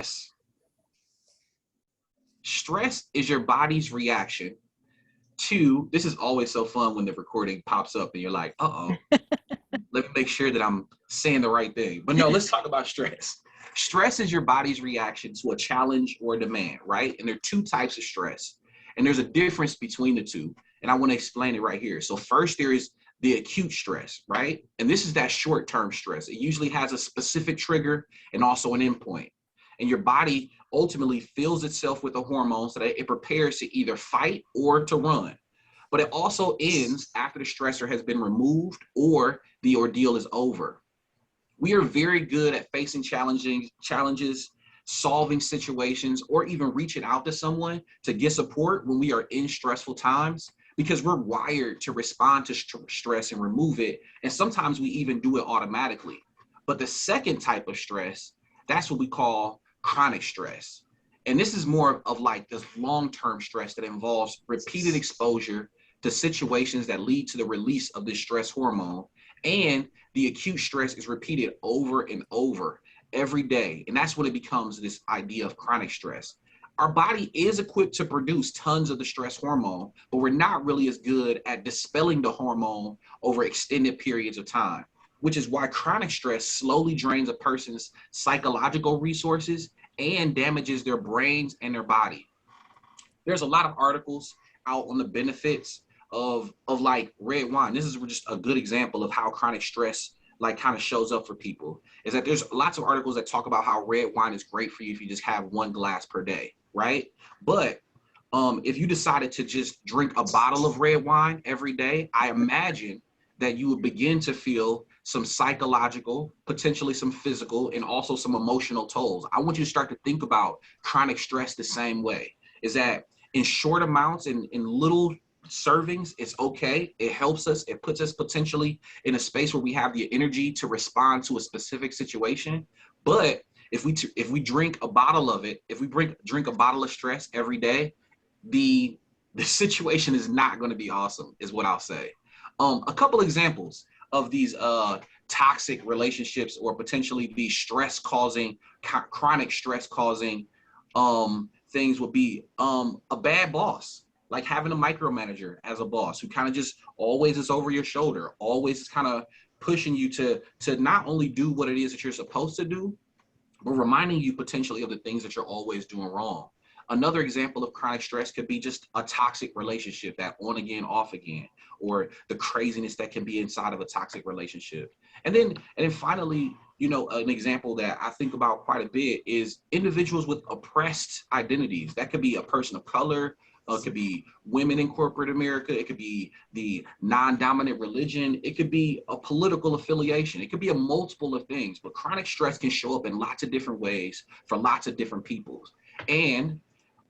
stress. Stress is your body's reaction to, this is always so fun when the recording pops up and you're like, uh-oh, let me make sure that I'm saying the right thing. But no, let's talk about stress. Stress is your body's reaction to a challenge or a demand, right? And there are two types of stress. And there's a difference between the two. And I want to explain it right here. So first, there is the acute stress, right? And this is that short-term stress. It usually has a specific trigger and also an endpoint. And your body ultimately fills itself with the hormones so that it prepares to either fight or to run. But it also ends after the stressor has been removed or the ordeal is over. We are very good at facing challenges, solving situations, or even reaching out to someone to get support when we are in stressful times, because we're wired to respond to stress and remove it. And sometimes we even do it automatically. But the second type of stress, that's what we call chronic stress. And this is more of like this long-term stress that involves repeated exposure to situations that lead to the release of this stress hormone. And the acute stress is repeated over and over every day. And that's when it becomes this idea of chronic stress. Our body is equipped to produce tons of the stress hormone, but we're not really as good at dispelling the hormone over extended periods of time, which is why chronic stress slowly drains a person's psychological resources and damages their brains and their body. There's a lot of articles out on the benefits of like red wine. This is just a good example of how chronic stress like kind of shows up for people, is that there's lots of articles that talk about how red wine is great for you if you just have 1 glass per day, right? But if you decided to just drink a bottle of red wine every day, I imagine that you would begin to feel some psychological, potentially some physical, and also some emotional tolls. I want you to start to think about chronic stress the same way, is that in short amounts, in little servings, it's okay. It helps us. It puts us potentially in a space where we have the energy to respond to a specific situation. But if we drink a bottle of it, if we drink a bottle of stress every day, the situation is not going to be awesome, is what I'll say. A couple examples of these toxic relationships, or potentially these chronic stress causing things, would be a bad boss, like having a micromanager as a boss who kind of just always is over your shoulder, always is kind of pushing you to not only do what it is that you're supposed to do, but reminding you potentially of the things that you're always doing wrong. Another example of chronic stress could be just a toxic relationship, that on again, off again, or the craziness that can be inside of a toxic relationship. And then finally, you know, an example that I think about quite a bit is individuals with oppressed identities. That could be a person of color, it could be women in corporate America, it could be the non-dominant religion, it could be a political affiliation, it could be a multiple of things. But chronic stress can show up in lots of different ways for lots of different people. And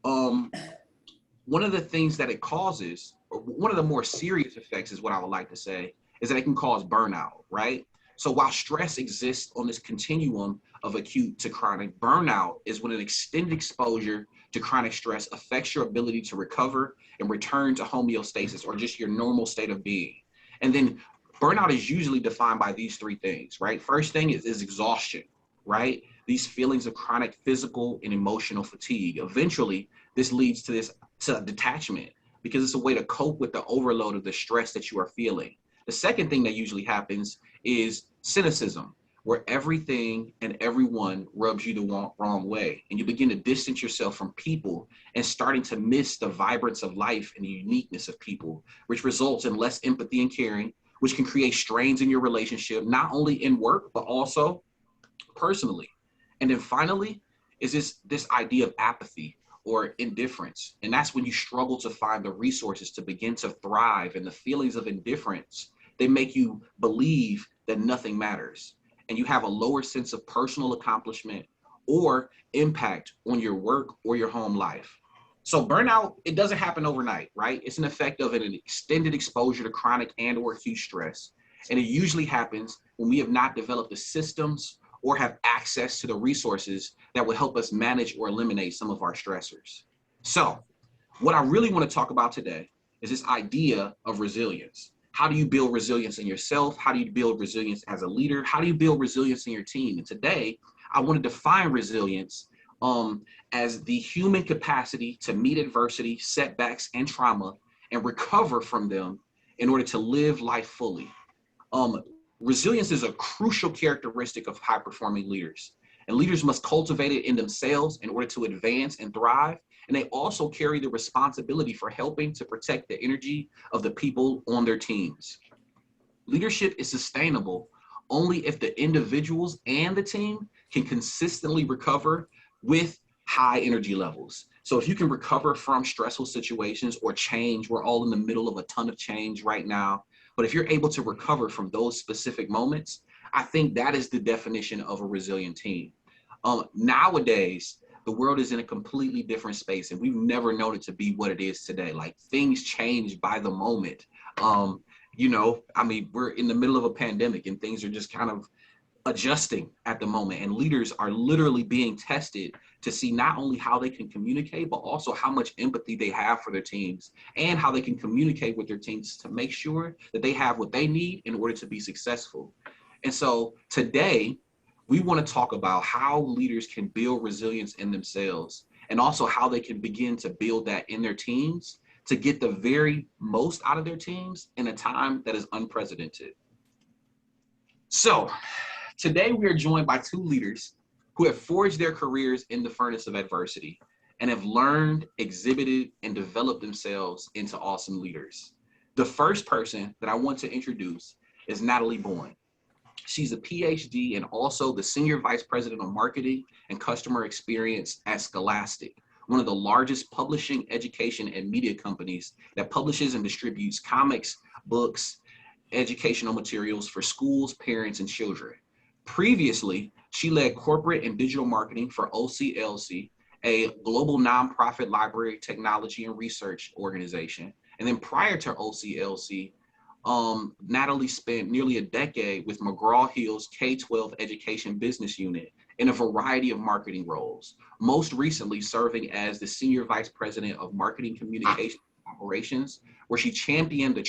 one of the things that it causes, or one of the more serious effects, is what I would like to say, is that it can cause burnout, right? So while stress exists on this continuum of acute to chronic, burnout is when an extended exposure to chronic stress affects your ability to recover and return to homeostasis, or just your normal state of being. And then burnout is usually defined by these three things, right? First thing is exhaustion, right? These feelings of chronic physical and emotional fatigue. Eventually, this leads to detachment, because it's a way to cope with the overload of the stress that you are feeling. The second thing that usually happens is cynicism, where everything and everyone rubs you the wrong way, and you begin to distance yourself from people and starting to miss the vibrance of life and the uniqueness of people, which results in less empathy and caring, which can create strains in your relationship, not only in work, but also personally. And then finally is this idea of apathy or indifference. And that's when you struggle to find the resources to begin to thrive. And the feelings of indifference, they make you believe that nothing matters. And you have a lower sense of personal accomplishment or impact on your work or your home life. So burnout, it doesn't happen overnight, right? It's an effect of an extended exposure to chronic and or acute stress. And it usually happens when we have not developed the systems or have access to the resources that will help us manage or eliminate some of our stressors. So what I really want to talk about today is this idea of resilience. How do you build resilience in yourself? How do you build resilience as a leader? How do you build resilience in your team? And today, I want to define resilience as the human capacity to meet adversity, setbacks, and trauma and recover from them in order to live life fully. Resilience is a crucial characteristic of high-performing leaders, and leaders must cultivate it in themselves in order to advance and thrive. And they also carry the responsibility for helping to protect the energy of the people on their teams. Leadership is sustainable only if the individuals and the team can consistently recover with high energy levels. So if you can recover from stressful situations or change, we're all in the middle of a ton of change right now. But if you're able to recover from those specific moments, I think that is the definition of a resilient team. Nowadays, the world is in a completely different space, and we've never known it to be what it is today. Like, things change by the moment. We're in the middle of a pandemic and things are just kind of adjusting at the moment, and leaders are literally being tested to see not only how they can communicate, but also how much empathy they have for their teams and how they can communicate with their teams to make sure that they have what they need in order to be successful. And so today, we want to talk about how leaders can build resilience in themselves and also how they can begin to build that in their teams to get the very most out of their teams in a time that is unprecedented. So today we are joined by two leaders who have forged their careers in the furnace of adversity and have learned, exhibited, and developed themselves into awesome leaders. The first person that I want to introduce is Natalie Boyne. She's a Ph.D. and also the Senior Vice President of Marketing and Customer Experience at Scholastic, one of the largest publishing, education, and media companies that publishes and distributes comics, books, educational materials for schools, parents, and children. Previously, she led corporate and digital marketing for OCLC, a global nonprofit library, technology, and research organization. And then prior to OCLC, Natalie spent nearly a decade with McGraw-Hill's K-12 education business unit in a variety of marketing roles, most recently serving as the Senior Vice President of Marketing Communication Operations, where she championed the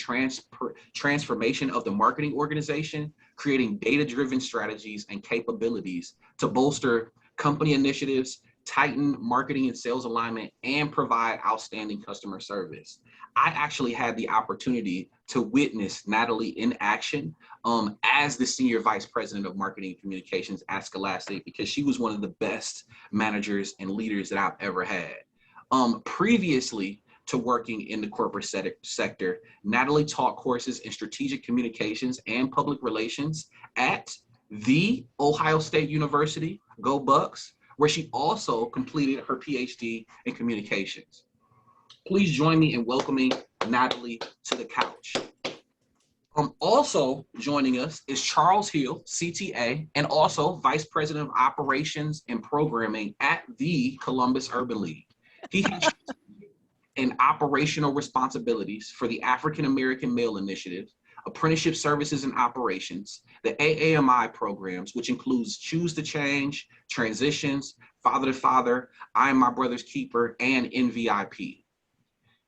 transformation of the marketing organization, creating data-driven strategies and capabilities to bolster company initiatives, tighten marketing and sales alignment, and provide outstanding customer service. I actually had the opportunity to witness Natalie in action as the Senior Vice President of Marketing and Communications at Scholastic, because she was one of the best managers and leaders that I've ever had. Previously to working in the corporate sector, Natalie taught courses in strategic communications and public relations at the Ohio State University, go Bucks, where she also completed her Ph.D. in communications. Please join me in welcoming Natalie to the couch. Also joining us is Charles Hill CTA, and also Vice President of Operations and Programming at the Columbus Urban League. He has and operational responsibilities for the African American Male Initiative, Apprenticeship Services and Operations, the AAMI programs, which includes Choose to Change, Transitions, Father to Father, I Am My Brother's Keeper, and NVIP.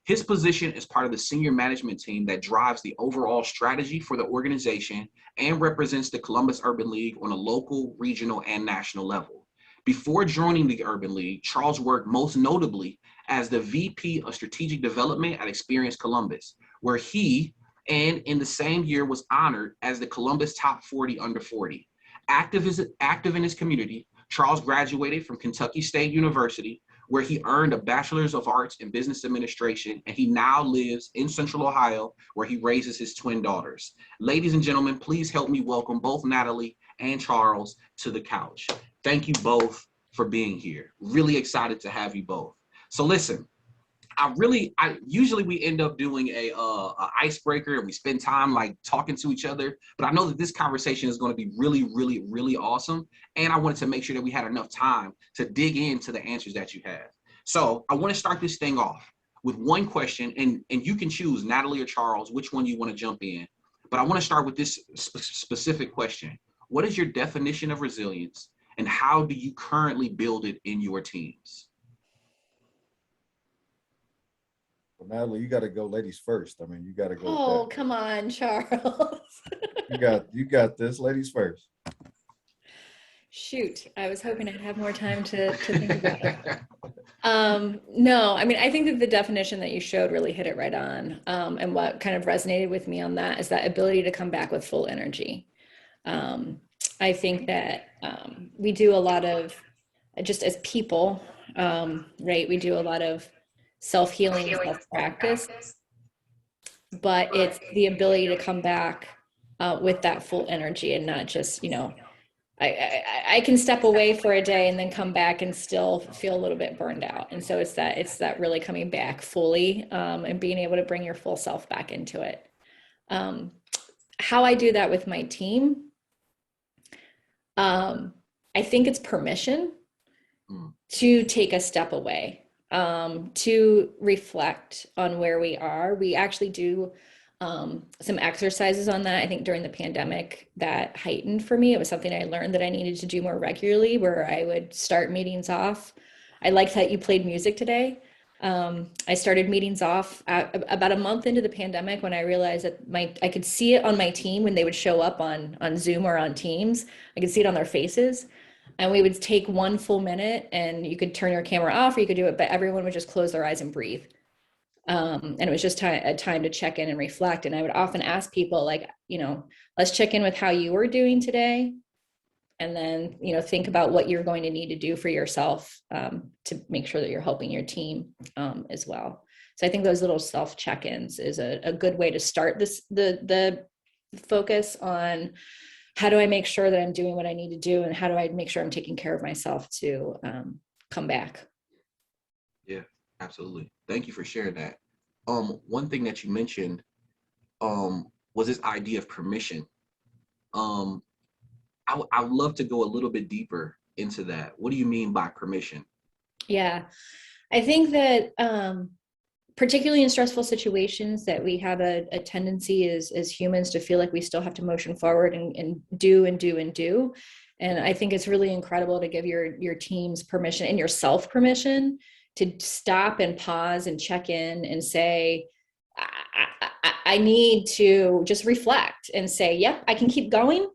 His position is part of the senior management team that drives the overall strategy for the organization and represents the Columbus Urban League on a local, regional, and national level. Before joining the Urban League, Charles worked most notably as the VP of Strategic Development at Experience Columbus, where he, and in the same year, was honored as the Columbus Top 40 Under 40. Active in his community, Charles graduated from Kentucky State University, where he earned a Bachelor's of Arts in Business Administration, and he now lives in Central Ohio, where he raises his twin daughters. Ladies and gentlemen, please help me welcome both Natalie and Charles to the couch. Thank you both for being here. Really excited to have you both. So listen, usually we end up doing a icebreaker and we spend time like talking to each other, but I know that this conversation is going to be really, really, really awesome. And I wanted to make sure that we had enough time to dig into the answers that you have. So I want to start this thing off with one question, and you can choose, Natalie or Charles, which one you want to jump in. But I want to start with this specific question. What is your definition of resilience, and how do you currently build it in your teams? Well, Natalie, you got to go ladies first. I mean, you got to go. Oh, come on, Charles. you got this, ladies first. Shoot, I was hoping I'd have more time to think about it. No, I mean, I think that the definition that you showed really hit it right on. And what kind of resonated with me on that is that ability to come back with full energy. Um, I think that we do a lot of, just as people, right? We do a lot of self-healing and self-practice, but it's the ability to come back with that full energy and not just, I can step away for a day and then come back and still feel a little bit burned out. And so it's that really coming back fully and being able to bring your full self back into it. How I do that with my team, I think it's permission to take a step away, to reflect on where we are. We actually do some exercises on that. I think during the pandemic that heightened for me. It was something I learned that I needed to do more regularly, where I would start meetings off. I liked that you played music today. I started meetings off about a month into the pandemic, when I realized that I could see it on my team when they would show up on Zoom or on Teams. I could see it on their faces. And we would take one full minute, and you could turn your camera off or you could do it, but everyone would just close their eyes and breathe. And it was just a time to check in and reflect. And I would often ask people, like, let's check in with how you were doing today. And then, think about what you're going to need to do for yourself to make sure that you're helping your team as well. So I think those little self check-ins is a good way to start the focus on how do I make sure that I'm doing what I need to do, and how do I make sure I'm taking care of myself to come back. Yeah, absolutely. Thank you for sharing that. One thing that you mentioned was this idea of permission. I would love to go a little bit deeper into that. What do you mean by permission? Yeah, I think that particularly in stressful situations, that we have a tendency as humans to feel like we still have to motion forward and do and do and do. And I think it's really incredible to give your teams permission and yourself permission to stop and pause and check in and say, I need to just reflect and say, yep, I can keep going,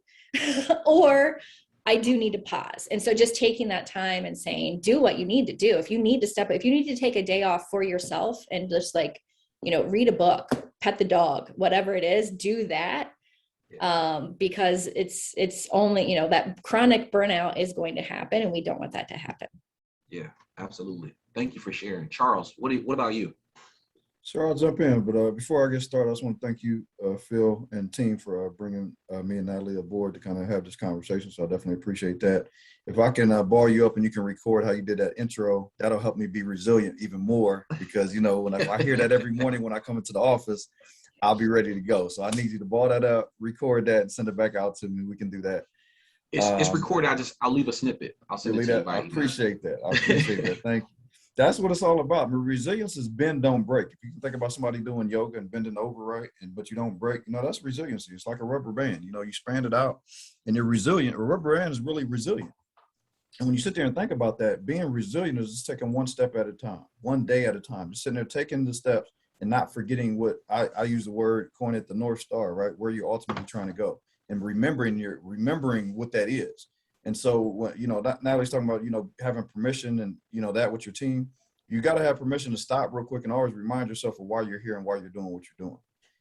or I do need to pause. And so just taking that time and saying, do what you need to do. If you need to take a day off for yourself and just read a book, pet the dog, whatever it is, do that. Because it's only, that chronic burnout is going to happen, and we don't want that to happen. Yeah, absolutely. Thank you for sharing. Charles, what about you? Sure, I'll jump in, but before I get started, I just want to thank you, Phil and team, for bringing me and Natalie aboard to kind of have this conversation. So I definitely appreciate that. If I can ball you up and you can record how you did that intro, that'll help me be resilient even more, because, when I hear that every morning when I come into the office, I'll be ready to go. So I need you to ball that up, record that, and send it back out to me. We can do that. It's recorded. I'll leave a snippet. I'll send it to you by email. I appreciate that. Thank you. That's what it's all about. I mean, resilience is bend, don't break. If you think about somebody doing yoga and bending over, right, but you don't break, that's resiliency. It's like a rubber band. You span it out and you're resilient. A rubber band is really resilient. And when you sit there and think about that, being resilient is just taking one step at a time, one day at a time, just sitting there taking the steps and not forgetting what I use the word, coin it, the North Star, right, where you're ultimately trying to go, and remembering what that is. And so, when, Natalie's talking about, having permission and, that with your team, you got to have permission to stop real quick and always remind yourself of why you're here and why you're doing what you're doing.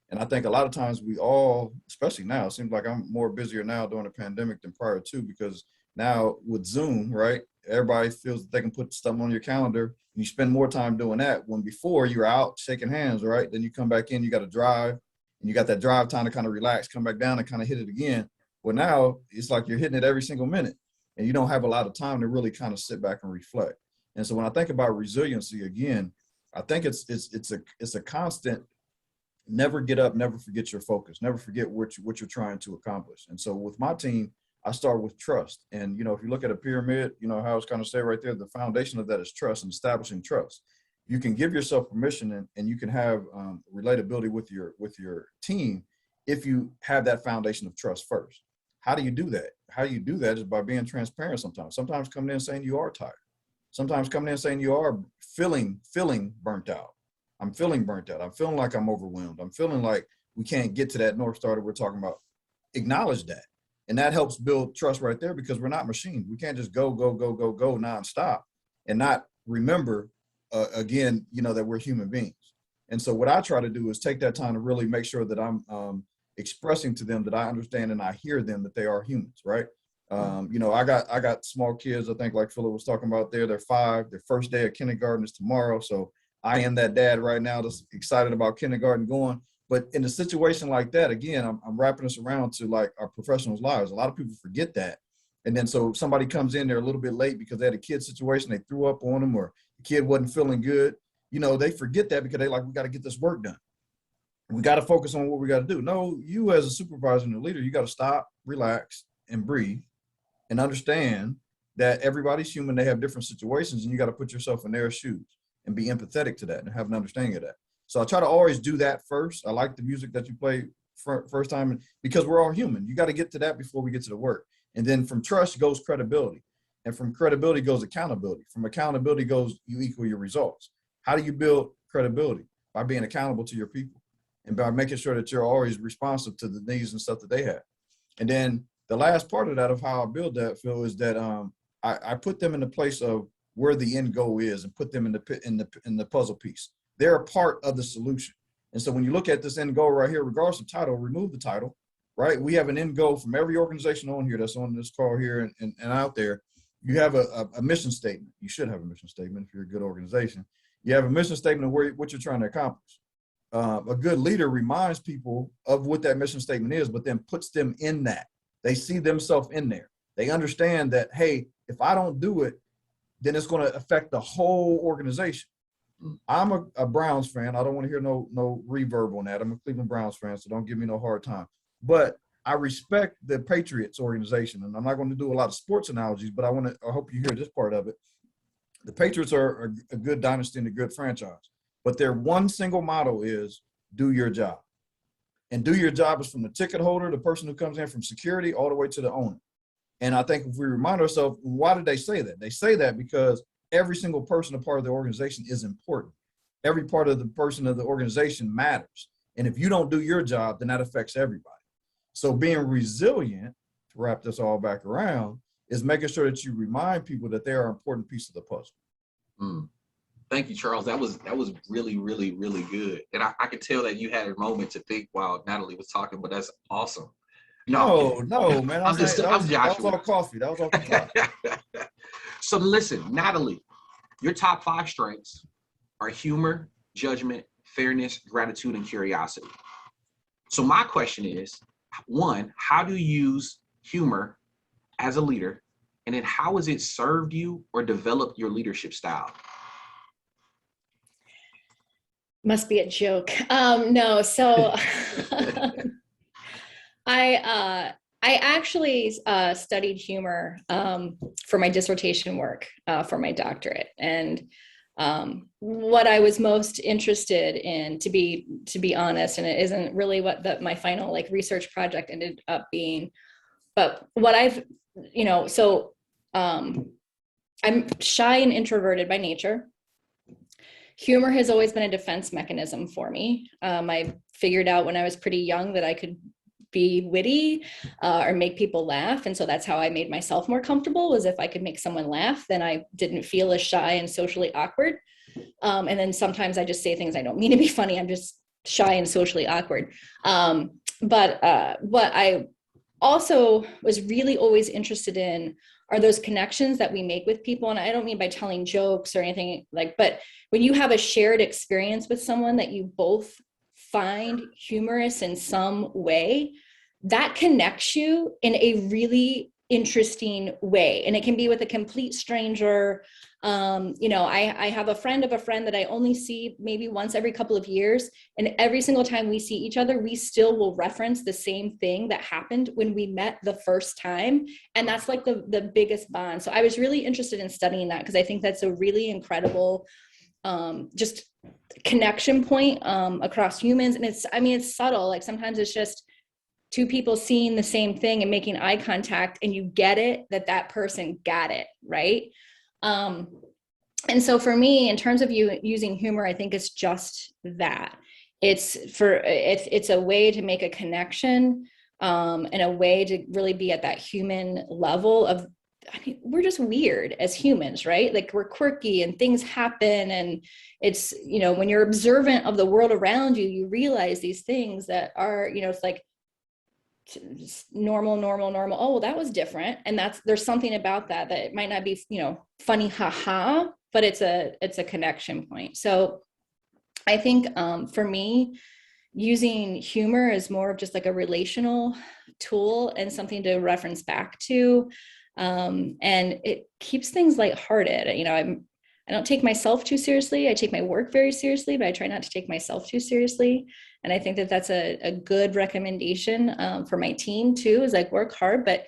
And I think a lot of times we all, especially now, it seems like I'm more busier now during the pandemic than prior to, because now with Zoom, right, everybody feels that they can put stuff on your calendar and you spend more time doing that, when before you're out shaking hands, right? Then you come back in, you got to drive, and you got that drive time to kind of relax, come back down and kind of hit it again. Well, now it's like you're hitting it every single minute, and you don't have a lot of time to really kind of sit back and reflect. And so when I think about resiliency, again, I think it's a constant, never get up, never forget your focus, never forget what you're trying to accomplish. And so with my team, I start with trust. And, if you look at a pyramid, how it's kind of say right there, the foundation of that is trust and establishing trust. You can give yourself permission and you can have relatability with your team if you have that foundation of trust first. How do you do that? How you do that is by being transparent sometimes. Sometimes coming in saying you are tired. Sometimes coming in saying you are feeling burnt out. I'm feeling burnt out. I'm feeling like I'm overwhelmed. I'm feeling like we can't get to that North Star that we're talking about. Acknowledge that And that helps build trust right there, because we're not machines. We can't just go nonstop and not remember, again, that we're human beings. And so what I try to do is take that time to really make sure that I'm expressing to them that I understand and I hear them, that they are humans, right? I got small kids, I think, like Philip was talking about there. They're 5. Their first day of kindergarten is tomorrow. So I am that dad right now that's excited about kindergarten going. But in a situation like that, again, I'm wrapping this around to like our professionals' lives. A lot of people forget that. And then so somebody comes in there a little bit late because they had a kid situation, they threw up on them, or the kid wasn't feeling good. They forget that because they like, we got to get this work done. We got to focus on what we got to do. No, you as a supervisor and a leader, you got to stop, relax, and breathe, and understand that everybody's human. They have different situations, and you got to put yourself in their shoes and be empathetic to that and have an understanding of that. So I try to always do that first. I like the music that you play first time, because we're all human. You got to get to that before we get to the work. And then from trust goes credibility. And from credibility goes accountability. From accountability goes you equal your results. How do you build credibility? By being accountable to your people and by making sure that you're always responsive to the needs and stuff that they have. And then the last part of that, of how I build that, Phil, is that I put them in the place of where the end goal is, and put them in the puzzle piece. They're a part of the solution. And so when you look at this end goal right here, regardless of title, remove the title, right? We have an end goal from every organization on here that's on this call here and out there. You have a mission statement. You should have a mission statement if you're a good organization. You have a mission statement of what you're trying to accomplish. A good leader reminds people of what that mission statement is, but then puts them in that. They see themselves in there. They understand that, hey, if I don't do it, then it's going to affect the whole organization. I'm a Browns fan. I don't want to hear no reverb on that. I'm a Cleveland Browns fan, so don't give me no hard time. But I respect the Patriots organization, and I'm not going to do a lot of sports analogies, but I hope you hear this part of it. The Patriots are a good dynasty and a good franchise, but their one single motto is do your job. And do your job is from the ticket holder, the person who comes in from security, all the way to the owner. And I think if we remind ourselves, why did they say that? They say that because every single person, a part of the organization, is important. Every part of the person of the organization matters. And if you don't do your job, then that affects everybody. So being resilient, to wrap this all back around, is making sure that you remind people that they are an important piece of the puzzle. Thank you, Charles. That was really, really, really good. And I could tell that you had a moment to think while Natalie was talking, but that's awesome. No, man. I'm Joshua. That was all coffee. That was all the So listen, Natalie, your top 5 strengths are humor, judgment, fairness, gratitude, and curiosity. So my question is, 1, how do you use humor as a leader? And then how has it served you or developed your leadership style? Must be a joke. No, so I actually studied humor for my dissertation work for my doctorate, and what I was most interested in, to be honest, and it isn't really what my final research project ended up being, but what I've I'm shy and introverted by nature. Humor has always been a defense mechanism for me. I figured out when I was pretty young that I could be witty or make people laugh. And so that's how I made myself more comfortable, was if I could make someone laugh, then I didn't feel as shy and socially awkward. And then sometimes I just say things I don't mean to be funny. I'm just shy and socially awkward. But what I also was really always interested in are those connections that we make with people. And I don't mean by telling jokes or anything but when you have a shared experience with someone that you both find humorous in some way, that connects you in a really interesting way. And it can be with a complete stranger. I have a friend of a friend that I only see maybe once every couple of years. And every single time we see each other, we still will reference the same thing that happened when we met the first time. And that's the biggest bond. So I was really interested in studying that, because I think that's a really incredible just connection point across humans. And it's subtle. Sometimes it's just 2 people seeing the same thing and making eye contact, and you get it that person got it, right? And so for me, in terms of using humor, I think it's just that. It's a way to make a connection and a way to really be at that human level of, I mean, we're just weird as humans, right? Like we're quirky and things happen. And it's, you know, when you're observant of the world around you, you realize these things that are, you know, it's like normal. Oh, well, that was different. And there's something about that it might not be, you know, funny, haha, but it's a connection point. So I think for me, using humor is more of just like a relational tool and something to reference back to. And it keeps things lighthearted. You know, I don't take myself too seriously. I take my work very seriously, but I try not to take myself too seriously. And I think that that's a good recommendation for my team too, is like work hard, but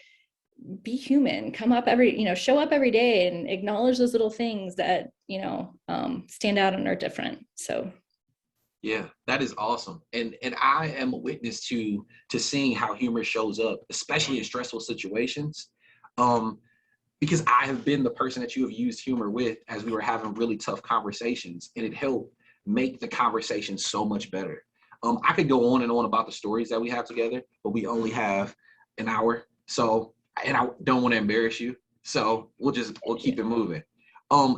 be human, show up every day and acknowledge those little things that, you know, stand out and are different. So Yeah, that is awesome. And I am a witness to seeing how humor shows up, especially in stressful situations. Because I have been the person that you have used humor with as we were having really tough conversations, and it helped make the conversation so much better. I could go on and on about the stories that we have together, but we only have an hour. So, and I don't want to embarrass you. So we'll keep it moving.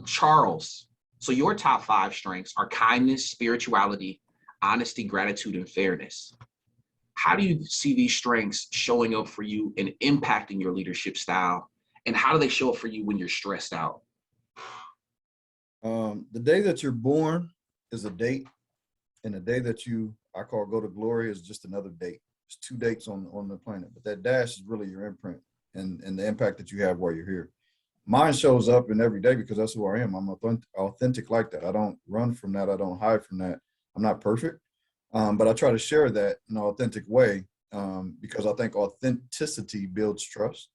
Charles, so your top 5 strengths are kindness, spirituality, honesty, gratitude, and fairness. How do you see these strengths showing up for you and impacting your leadership style? And how do they show up for you when you're stressed out? The day that you're born is a date, and the day that I call go to glory, is just another date. It's 2 dates on the planet, but that dash is really your imprint and the impact that you have while you're here. Mine shows up in every day because that's who I am. I'm authentic like that. I don't run from that. I don't hide from that. I'm not perfect, but I try to share that in an authentic way because I think authenticity builds trust.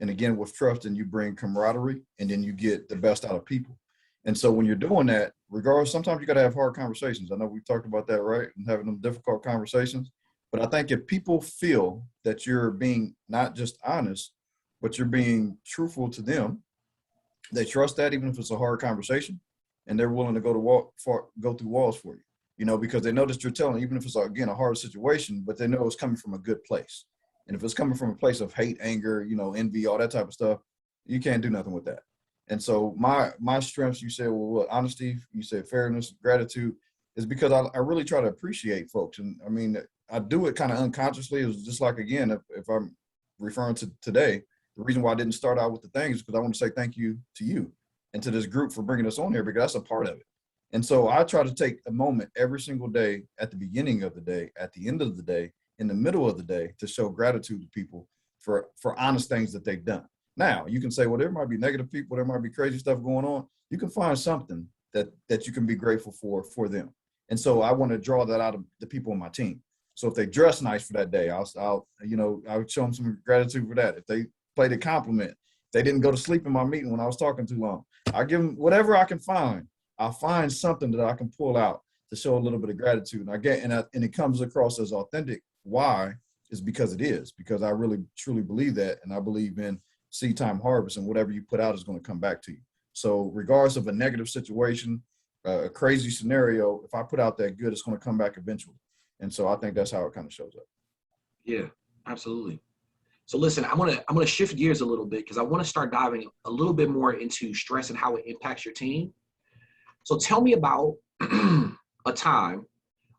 And again, with trust, then you bring camaraderie, and then you get the best out of people. And so when you're doing that, regardless, sometimes you got to have hard conversations. I know we talked about that, right? And having them difficult conversations. But I think if people feel that you're being not just honest, but you're being truthful to them, they trust that, even if it's a hard conversation, and they're willing to go through walls for you, you know, because they know that you're telling, even if it's, again, a hard situation, but they know it's coming from a good place. And if it's coming from a place of hate, anger, you know, envy, all that type of stuff, you can't do nothing with that. And so my strengths, you said, well, what, honesty, you said fairness, gratitude, is because I really try to appreciate folks. And I mean, I do it kind of unconsciously. It was just like, again, if I'm referring to today, the reason why I didn't start out with the things is because I want to say thank you to you and to this group for bringing us on here, because that's a part of it. And so I try to take a moment every single day, at the beginning of the day, at the end of the day, in the middle of the day, to show gratitude to people for honest things that they've done. Now, you can say, well, there might be negative people, there might be crazy stuff going on. You can find something that you can be grateful for them. And so I want to draw that out of the people on my team. So if they dress nice for that day, I'll show them some gratitude for that. If they played a compliment, if they didn't go to sleep in my meeting when I was talking too long, I give them whatever I can find. I'll find something that I can pull out to show a little bit of gratitude. And it comes across as authentic. Why? Is because I really truly believe that, and I believe in seed time harvest, and whatever you put out is going to come back to you. So regardless of a negative situation, a crazy scenario, if I put out that good, it's going to come back eventually. And so I think that's how it kind of shows up. Yeah, absolutely. So listen, I'm gonna shift gears a little bit, because I want to start diving a little bit more into stress and how it impacts your team. So tell me about a time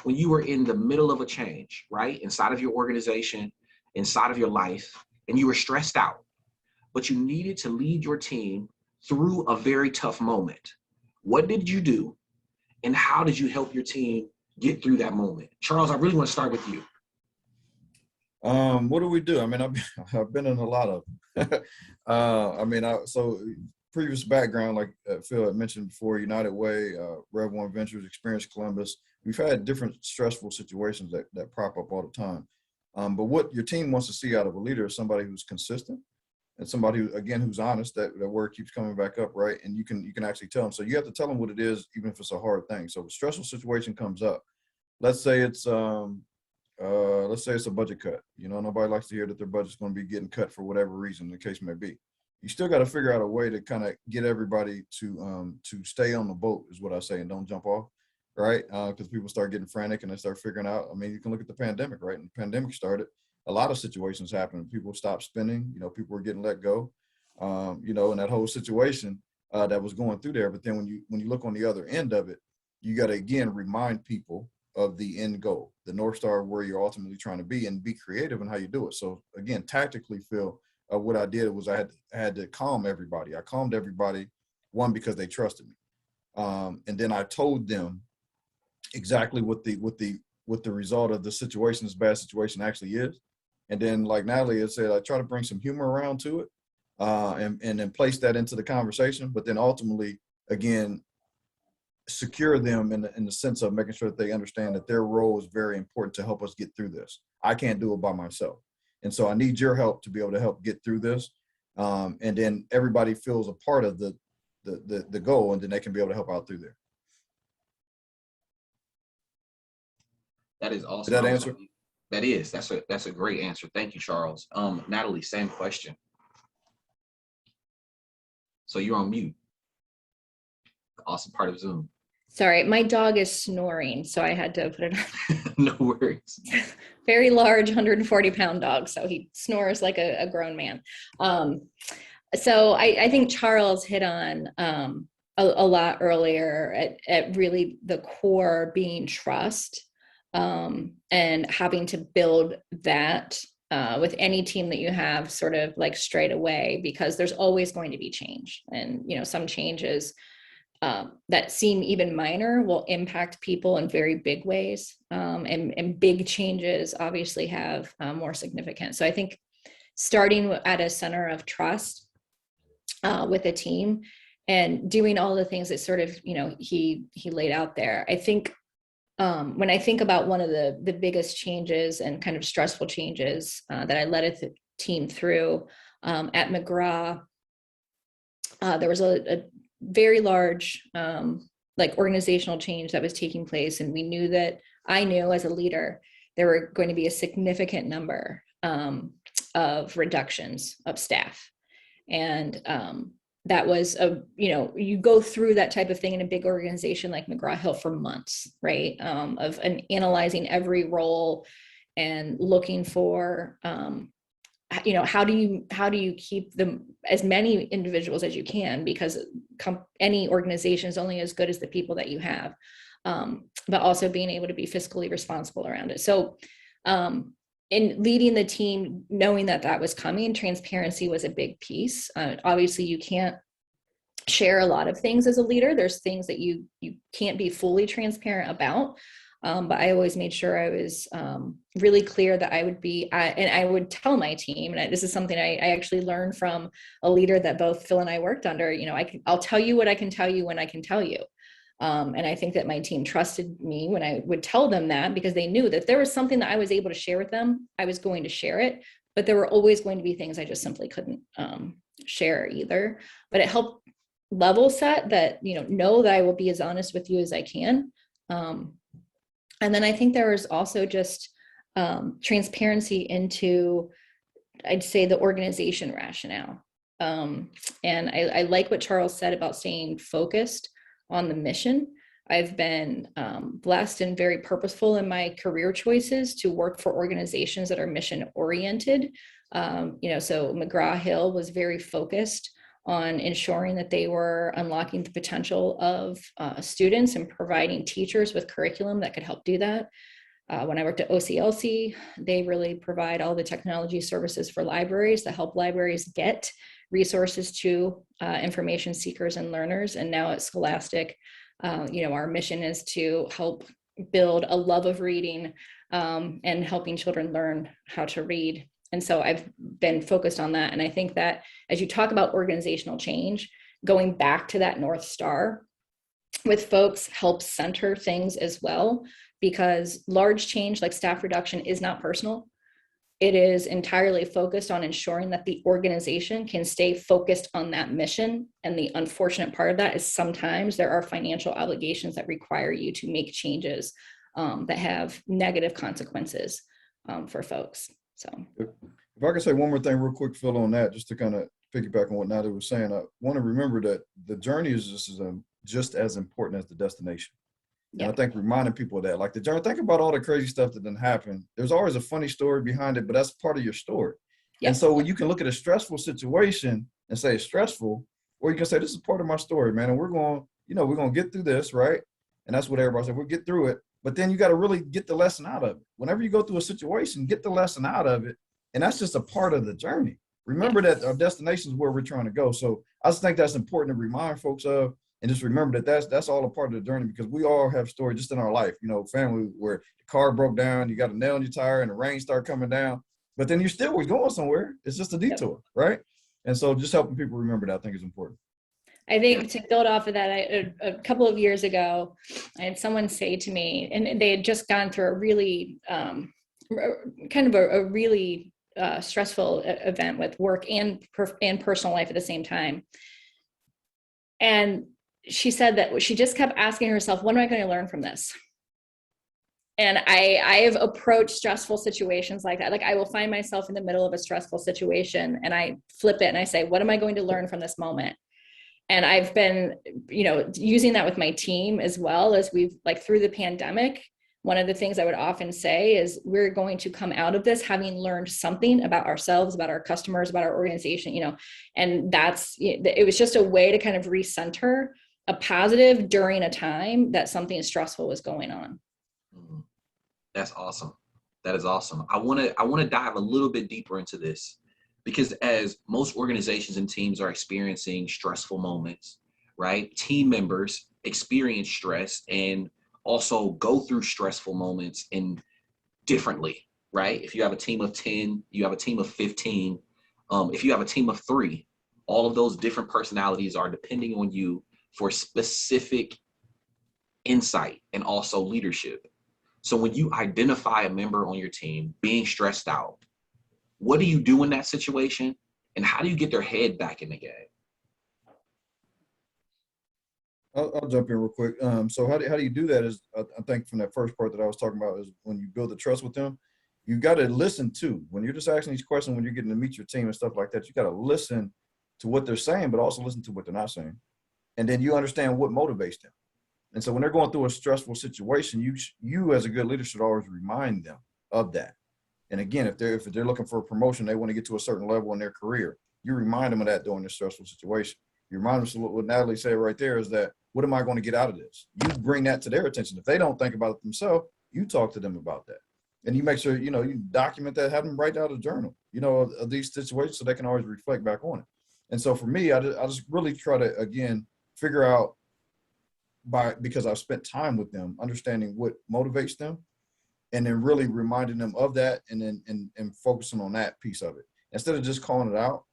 when you were in the middle of a change, right? Inside of your organization, inside of your life, and you were stressed out, but you needed to lead your team through a very tough moment. What did you do, and how did you help your team get through that moment? Charles, I really want to start with you. What do we do? I mean, I've been in a lot of, so previous background, like Phil had mentioned before, United Way, Rev One Ventures, Experience Columbus. We've had different stressful situations that prop up all the time. But what your team wants to see out of a leader is somebody who's consistent, and somebody who, again, who's honest. That word keeps coming back up, right? And you can actually tell them. So you have to tell them what it is, even if it's a hard thing. So if a stressful situation comes up, let's say it's a budget cut. You know, nobody likes to hear that their budget's going to be getting cut for whatever reason the case may be. You still got to figure out a way to kind of get everybody to stay on the boat, is what I say, and don't jump off, right? Because people start getting frantic and they start figuring out. I mean, you can look at the pandemic, right? And the pandemic started, a lot of situations happened. People stopped spending, people were getting let go, and that whole situation that was going through there. But then when you look on the other end of it, you got to, again, remind people of the end goal, the North Star of where you're ultimately trying to be, and be creative in how you do it. So again, tactically, Phil, what I did was I had to calm everybody. I calmed everybody, one, because they trusted me. And then I told them exactly what the result of the situation, this bad situation, actually is. And then, like Natalie had said, I try to bring some humor around to it, and then place that into the conversation. But then ultimately, again, secure them in the sense of making sure that they understand that their role is very important to help us get through this. I can't do it by myself. And so I need your help to be able to help get through this. And then everybody feels a part of the goal, and then they can be able to help out through there. That is awesome. Did that answer? That is. That's a great answer. Thank you, Charles. Natalie, same question. So you're on mute. Awesome part of Zoom. Sorry, my dog is snoring, so I had to put it on. No worries. Very large, 140-pound dog, so he snores like a grown man. So I think Charles hit on a lot earlier at really the core being trust, and having to build that with any team that you have sort of like straight away, because there's always going to be change. And, some changes that seem even minor will impact people in very big ways. And big changes obviously have more significance. So I think starting at a center of trust with a team and doing all the things that sort of, he laid out there. I think when I think about one of the biggest changes and kind of stressful changes that I led a team through at McGraw, there was a very large organizational change that was taking place. And I knew as a leader, there were going to be a significant number of reductions of staff. And that was you go through that type of thing in a big organization like McGraw-Hill for months, right? Of analyzing every role and looking for, how do you keep them, as many individuals as you can, because any organization is only as good as the people that you have, but also being able to be fiscally responsible around it. So in leading the team, knowing that was coming, transparency was a big piece. Obviously, you can't share a lot of things as a leader. There's things that you can't be fully transparent about. But I always made sure I was really clear that I would be, and I would tell my team, and this is something I actually learned from a leader that both Phil and I worked under, I'll tell you what I can tell you when I can tell you. And I think that my team trusted me when I would tell them that, because they knew that if there was something that I was able to share with them, I was going to share it. But there were always going to be things I just simply couldn't share either. But it helped level set that, know that I will be as honest with you as I can. And then I think there was also just transparency into, I'd say, the organization rationale. And I like what Charles said about staying focused on the mission. I've been blessed and very purposeful in my career choices to work for organizations that are mission oriented. So McGraw-Hill was very focused on ensuring that they were unlocking the potential of students and providing teachers with curriculum that could help do that. When I worked at OCLC, they really provide all the technology services for libraries that help libraries get resources to information seekers and learners. And now at Scholastic, our mission is to help build a love of reading and helping children learn how to read. And so I've been focused on that. And I think that as you talk about organizational change, going back to that North Star with folks helps center things as well, because large change like staff reduction is not personal. It is entirely focused on ensuring that the organization can stay focused on that mission. And the unfortunate part of that is sometimes there are financial obligations that require you to make changes that have negative consequences for folks. So if I could say one more thing real quick, Phil, on that, just to kind of piggyback on what Natalie was saying, I want to remember that the journey is just as important as the destination. And I think reminding people of that, like the journey, think about all the crazy stuff that didn't happen. There's always a funny story behind it, but that's part of your story. And so when you can look at a stressful situation and say it's stressful, or you can say, this is part of my story, man. And we're going, we're going to get through this, right? And that's what everybody said, we'll get through it. But then you got to really get the lesson out of it. Whenever you go through a situation, get the lesson out of it. And that's just a part of the journey. Remember that our destination is where we're trying to go. So I just think that's important to remind folks of, and just remember that that's all a part of the journey, because we all have stories just in our life, family where the car broke down, you got a nail in your tire and the rain started coming down, but then you still was going somewhere. It's just a detour, right? And so just helping people remember that I think is important. I think to build off of that, a couple of years ago, I had someone say to me, and they had just gone through a really really stressful event with work and personal life at the same time. And she said that she just kept asking herself, what am I going to learn from this? And I have approached stressful situations like that. Like I will find myself in the middle of a stressful situation and I flip it and I say, what am I going to learn from this moment? And I've been, using that with my team as well, as we've through the pandemic. One of the things I would often say is we're going to come out of this having learned something about ourselves, about our customers, about our organization, and it was just a way to kind of recenter a positive during a time that something stressful was going on. That's awesome. That is awesome. I want to dive a little bit deeper into this, because as most organizations and teams are experiencing stressful moments, right? Team members experience stress and also go through stressful moments differently, right? If you have a team of 10, you have a team of 15. If you have a team of 3, all of those different personalities are depending on you for specific insight and also leadership. So when you identify a member on your team being stressed out, what do you do in that situation? And how do you get their head back in the game? I'll jump in real quick. So how do you do that is, I think from that first part that I was talking about, is when you build the trust with them, you got to listen to, when you're just asking these questions, when you're getting to meet your team and stuff like that, you got to listen to what they're saying, but also listen to what they're not saying. And then you understand what motivates them. And so when they're going through a stressful situation, you as a good leader should always remind them of that. And again, if they're looking for a promotion, they want to get to a certain level in their career, you remind them of that during this stressful situation. You remind them, what Natalie said right there is that, what am I going to get out of this? You bring that to their attention. If they don't think about it themselves, you talk to them about that. And you make sure, you document that, have them write out a journal, of these situations so they can always reflect back on it. And so for me, I just really try to, again, figure out because I've spent time with them, understanding what motivates them, and then really reminding them of that, and then and focusing on that piece of it instead of just calling it out,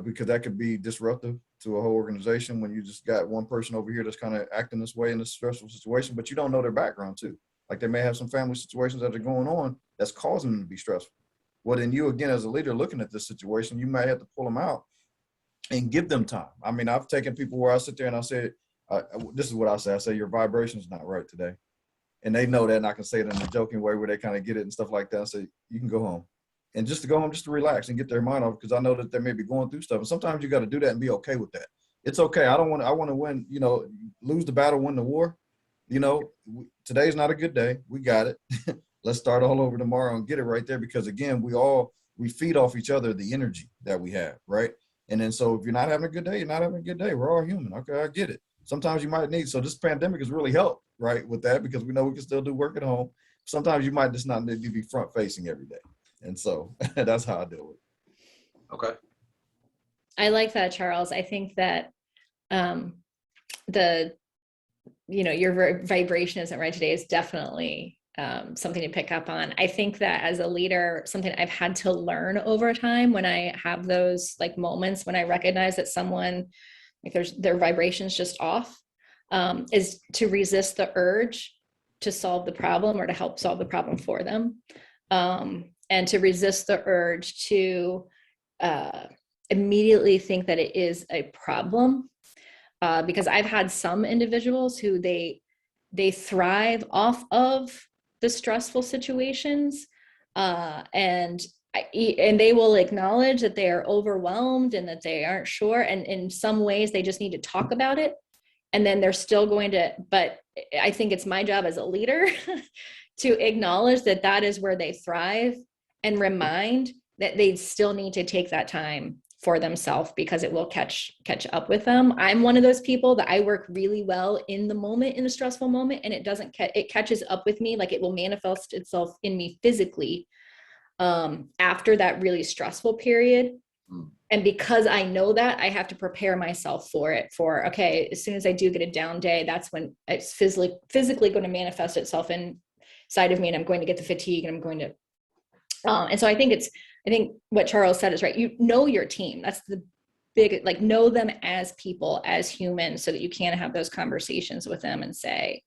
because that could be disruptive to a whole organization when you just got one person over here that's kind of acting this way in this stressful situation, but you don't know their background too. Like they may have some family situations that are going on that's causing them to be stressful. Well, then you, again, as a leader looking at this situation, you might have to pull them out and give them time. I mean, I've taken people where I sit there and I say, this is what I say. I say, your vibration is not right today. And they know that, and I can say it in a joking way where they kind of get it and stuff like that. I say, you can go home. And just to go home, just to relax and get their mind off, because I know that they may be going through stuff. And sometimes you got to do that and be okay with that. It's okay. I want to win, lose the battle, win the war. Today's not a good day. We got it. Let's start all over tomorrow and get it right there. Because again, we feed off each other, the energy that we have. Right. And then, so if you're not having a good day, you're not having a good day. We're all human. Okay. I get it. Sometimes you might need, so this pandemic has really helped, right, with that, because we know we can still do work at home. Sometimes you might just not need to be front facing every day. And so that's how I deal with it. Okay. I like that, Charles. I think that your vibration isn't right today is definitely something to pick up on. I think that as a leader, something I've had to learn over time when I have those moments when I recognize that someone, their vibration's just off, is to resist the urge to solve the problem or to help solve the problem for them. And to resist the urge to immediately think that it is a problem. Because I've had some individuals who they thrive off of the stressful situations, and they will acknowledge that they are overwhelmed and that they aren't sure. And in some ways, they just need to talk about it And then they're still going to, but I think it's my job as a leader to acknowledge that that is where they thrive and remind that they still need to take that time for themselves, because it will catch up with them. I'm one of those people that I work really well in the moment, in a stressful moment, and it catches up with me. Like, it will manifest itself in me physically after that really stressful period. And because I know that, I have to prepare myself for it, okay, as soon as I do get a down day, that's when it's physically going to manifest itself inside of me, and I'm going to get the fatigue, and I'm going to, and so I think what Charles said is right. You know your team. That's the big, like, know them as people, as humans, so that you can have those conversations with them and say,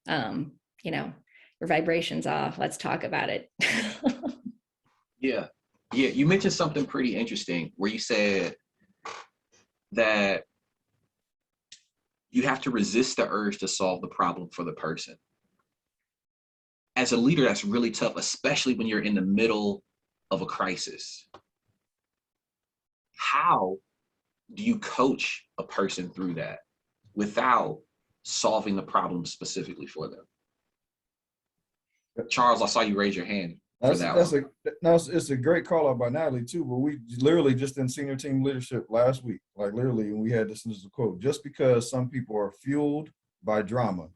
your vibration's off. Let's talk about it. Yeah. You mentioned something pretty interesting where you said that you have to resist the urge to solve the problem for the person. As a leader, that's really tough, especially when you're in the middle of a crisis. How do you coach a person through that without solving the problem specifically for them? Charles, I saw you raise your hand. It's a great call out by Natalie too, but we literally just in senior team leadership last week, like literally, and we had this as a quote: just because some people are fueled by drama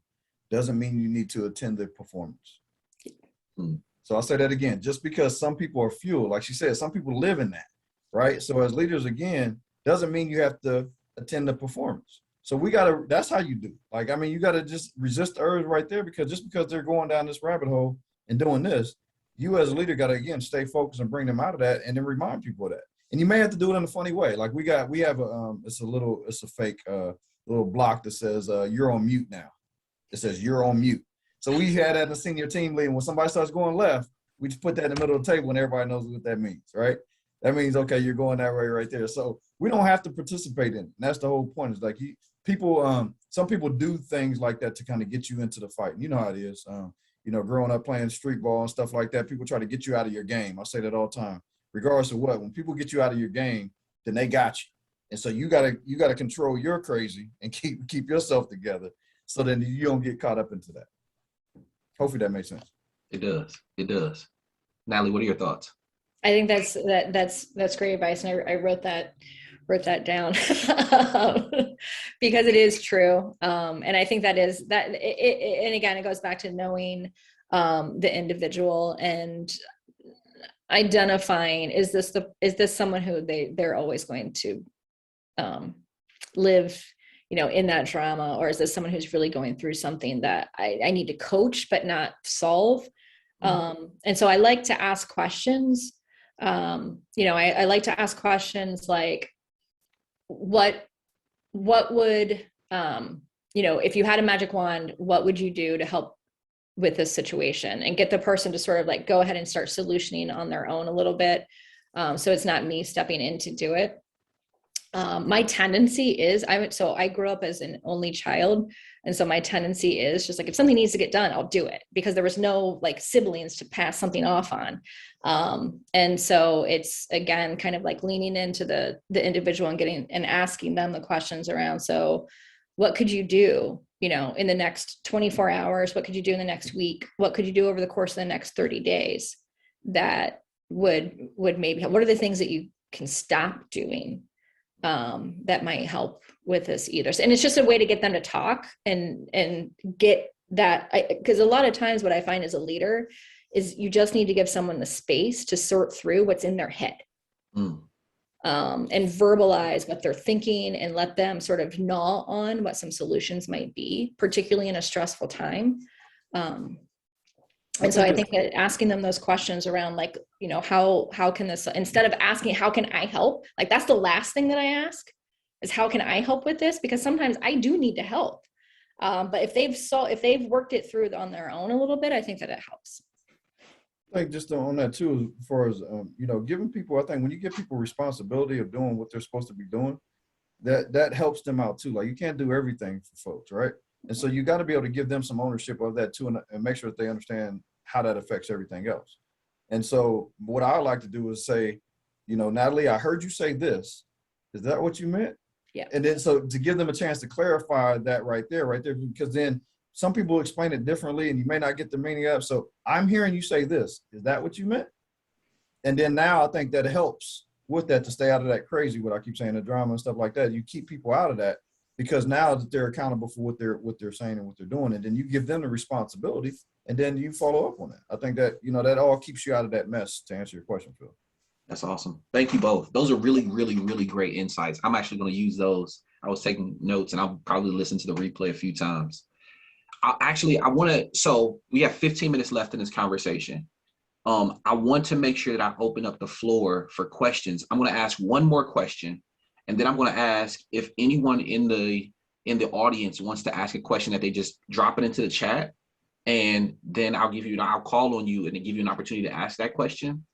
doesn't mean you need to attend their performance. So I'll say that again: just because some people are fueled, like she said, some people live in that, right? So as leaders, again, doesn't mean you have to attend the performance. So that's how you do. Like, I mean, you got to just resist the urge right there, because just because they're going down this rabbit hole and doing this, you as a leader got to, again, stay focused and bring them out of that, and then remind people of that. And you may have to do it in a funny way. Like we have it's a fake little block that says you're on mute now. It says you're on mute. So we had that in the senior team lead. When somebody starts going left, we just put that in the middle of the table and everybody knows what that means, right? That means, okay, you're going that way right there. So we don't have to participate in it. And that's the whole point. Is like some people do things like that to kind of get you into the fight. You know how it is. Growing up playing street ball and stuff like that, people try to get you out of your game. I say that all the time, regardless of what. When people get you out of your game, then they got you. And so you gotta control your crazy and keep yourself together, so then you don't get caught up into that. Hopefully that makes sense. It does. Natalie, what are your thoughts? I think that's great advice, and I wrote that down because it is true, and I think that is that. And again, it goes back to knowing the individual and identifying: is this someone who they're always going to live, in that drama, or is this someone who's really going through something that I need to coach but not solve? And so I like to ask questions. I like to ask questions like, what would, if you had a magic wand, what would you do to help with this situation, and get the person to sort of like go ahead and start solutioning on their own a little bit. So it's not me stepping in to do it. My tendency is, I grew up as an only child. And so my tendency is just like, if something needs to get done, I'll do it, because there was no like siblings to pass something off on. And so it's, again, kind of like leaning into the individual and asking them the questions around. So what could you do, in the next 24 hours? What could you do in the next week? What could you do over the course of the next 30 days that would maybe help? What are the things that you can stop doing that might help with this either? And it's just a way to get them to talk and get that, because a lot of times what I find as a leader is you just need to give someone the space to sort through what's in their head, and verbalize what they're thinking, and let them sort of gnaw on what some solutions might be, particularly in a stressful time. And so I think that asking them those questions around, like, how can this, instead of asking, how can I help? Like, that's the last thing that I ask, is how can I help with this? Because sometimes I do need to help. But if they've worked it through on their own a little bit, I think that it helps. I think just on that too, as far as, giving people, I think when you give people responsibility of doing what they're supposed to be doing, that helps them out too. Like, you can't do everything for folks, right? And so you got to be able to give them some ownership of that too, and make sure that they understand how that affects everything else. And so what I like to do is say, Natalie, I heard you say this. Is that what you meant? Yeah. And then so to give them a chance to clarify that right there, because then some people explain it differently and you may not get the meaning of it. So I'm hearing you say this. Is that what you meant? And then now I think that helps with that to stay out of that crazy, what I keep saying, the drama and stuff like that. You keep people out of that because now that they're accountable for what they're saying and what they're doing, and then you give them the responsibility and then you follow up on that. I think that, that all keeps you out of that mess, to answer your question, Phil. That's awesome. Thank you both. Those are really, really, really great insights. I'm actually going to use those. I was taking notes and I'll probably listen to the replay a few times. So we have 15 minutes left in this conversation. I want to make sure that I open up the floor for questions. I'm going to ask one more question, and then I'm going to ask if anyone in the audience wants to ask a question, that they just drop it into the chat, and then I'll call on you and then give you an opportunity to ask that question.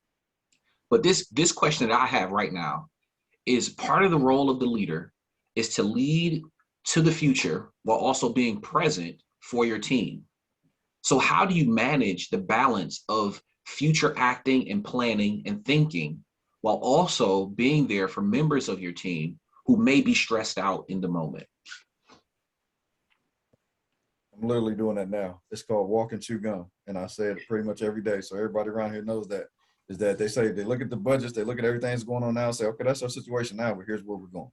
But this question that I have right now is, part of the role of the leader is to lead to the future while also being present for your team. So how do you manage the balance of future acting and planning and thinking while also being there for members of your team who may be stressed out in the moment? I'm literally doing that now. It's called walk and chew gum. And I say it pretty much every day. So everybody around here knows that, is that they say, they look at the budgets, they look at everything that's going on now, say, okay, that's our situation now, but here's where we're going.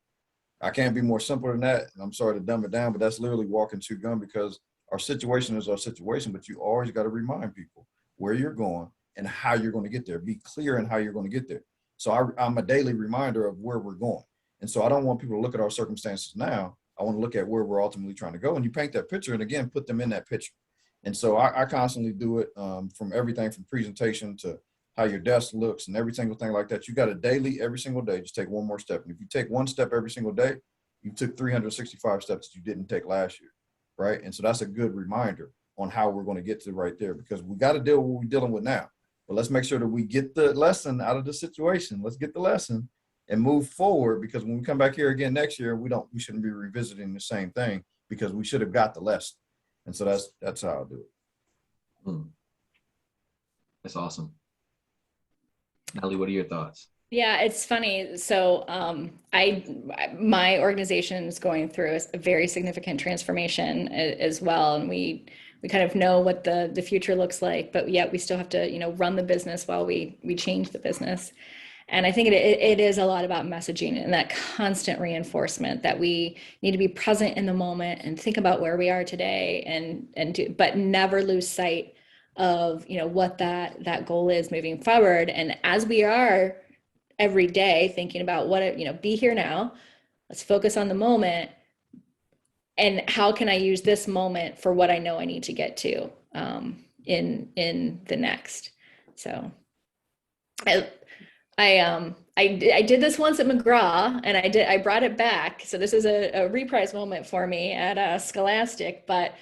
I can't be more simple than that. And I'm sorry to dumb it down, but that's literally walk and chew gum, because our situation is our situation, but you always got to remind people where you're going and how you're going to get there. Be clear in how you're going to get there. So I'm a daily reminder of where we're going. And so I don't want people to look at our circumstances now. I want to look at where we're ultimately trying to go. And you paint that picture, and again, put them in that picture. And so I constantly do it, from everything from presentation to how your desk looks and every single thing like that. You got a daily, every single day, just take one more step. And if you take one step every single day, you took 365 steps that you didn't take last year, right? And so that's a good reminder on how we're going to get to right there, because we got to deal with what we're dealing with now. But let's make sure that we get the lesson out of the situation. Let's get the lesson and move forward, because when we come back here again next year, we shouldn't be revisiting the same thing, because we should have got the lesson. And so that's how I'll do it. That's awesome. Natalie, what are your thoughts? Yeah, it's funny. So my organization is going through a very significant transformation as well. And we kind of know what the future looks like, but yet we still have to, run the business while we change the business. And I think it is a lot about messaging and that constant reinforcement that we need to be present in the moment and think about where we are today but never lose sight of, what that goal is moving forward. And as we are every day thinking about be here now, let's focus on the moment, and how can I use this moment for what I know I need to get to in the next. So I did this once at McGraw, and I brought it back. So this is a reprise moment for me at Scholastic, but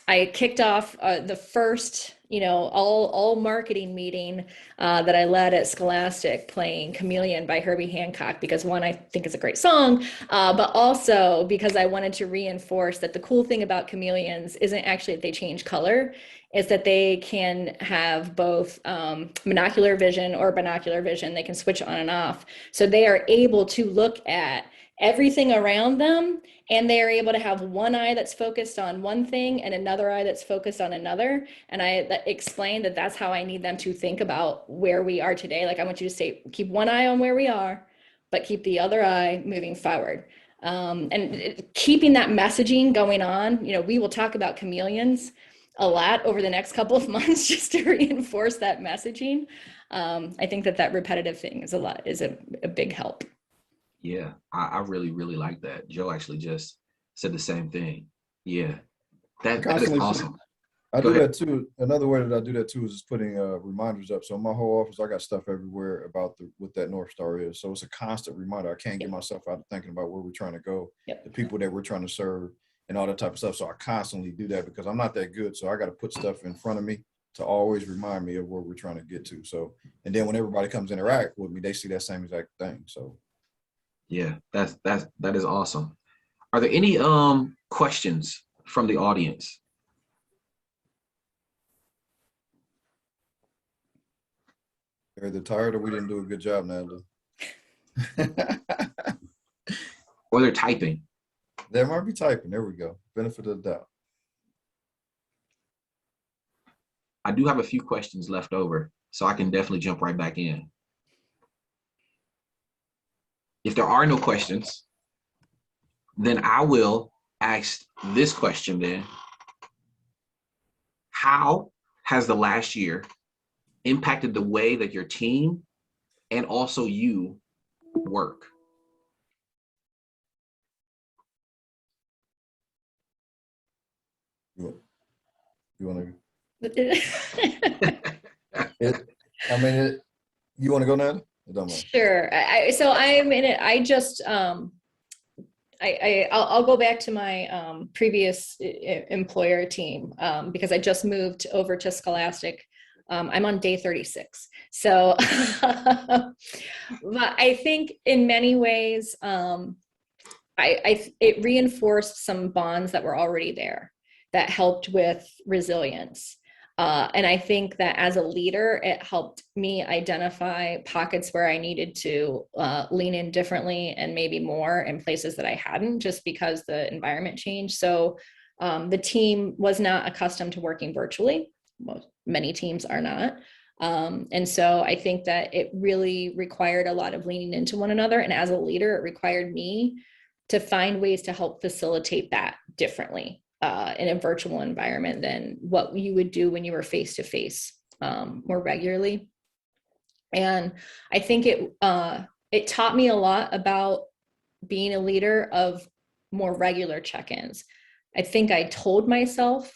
I kicked off the first, all marketing meeting that I led at Scholastic, playing Chameleon by Herbie Hancock, because one, I think it's a great song, but also because I wanted to reinforce that the cool thing about chameleons isn't actually that they change color, is that they can have both monocular vision or binocular vision. They can switch on and off. So they are able to look at everything around them, and they are able to have one eye that's focused on one thing and another eye that's focused on another. And I explained that that's how I need them to think about where we are today. Like, I want you to say, keep one eye on where we are, but keep the other eye moving forward. And keeping that messaging going on. We will talk about chameleons a lot over the next couple of months, just to reinforce that messaging. I think that repetitive thing is a big help. Yeah, I really, really like that. Joe actually just said the same thing. Yeah, that is awesome. I do that too. Another way that I do that too is just putting reminders up. So in my whole office, I got stuff everywhere about what that North Star is. So it's a constant reminder. I can't get myself out of thinking about where we're trying to go, the people that we're trying to serve, and all that type of stuff. So I constantly do that, because I'm not that good. So I got to put stuff in front of me to always remind me of where we're trying to get to. So, and then when everybody comes interact with me, they see that same exact thing. So yeah, that is awesome. Are there any questions from the audience? They're either tired or we didn't do a good job, Natalie. Or they're typing. They might be typing. There we go. Benefit of the doubt. I do have a few questions left over, so I can definitely jump right back in. If there are no questions, then I will ask this question then. How has the last year impacted the way that your team and also you work? You want to? Sure. You want to go now? It don't matter. So I'm in it. I just, I'll go back to my previous employer team because I just moved over to Scholastic. I'm on day 36. So, but I think in many ways, it reinforced some bonds that were already there that helped with resilience. And I think that as a leader, it helped me identify pockets where I needed to lean in differently and maybe more in places that I hadn't, just because the environment changed. So the team was not accustomed to working virtually. Many teams are not. And so I think that it really required a lot of leaning into one another. And as a leader, it required me to find ways to help facilitate that differently in a virtual environment than what you would do when you were face to face more regularly. And I think it taught me a lot about being a leader of more regular check-ins. I think I told myself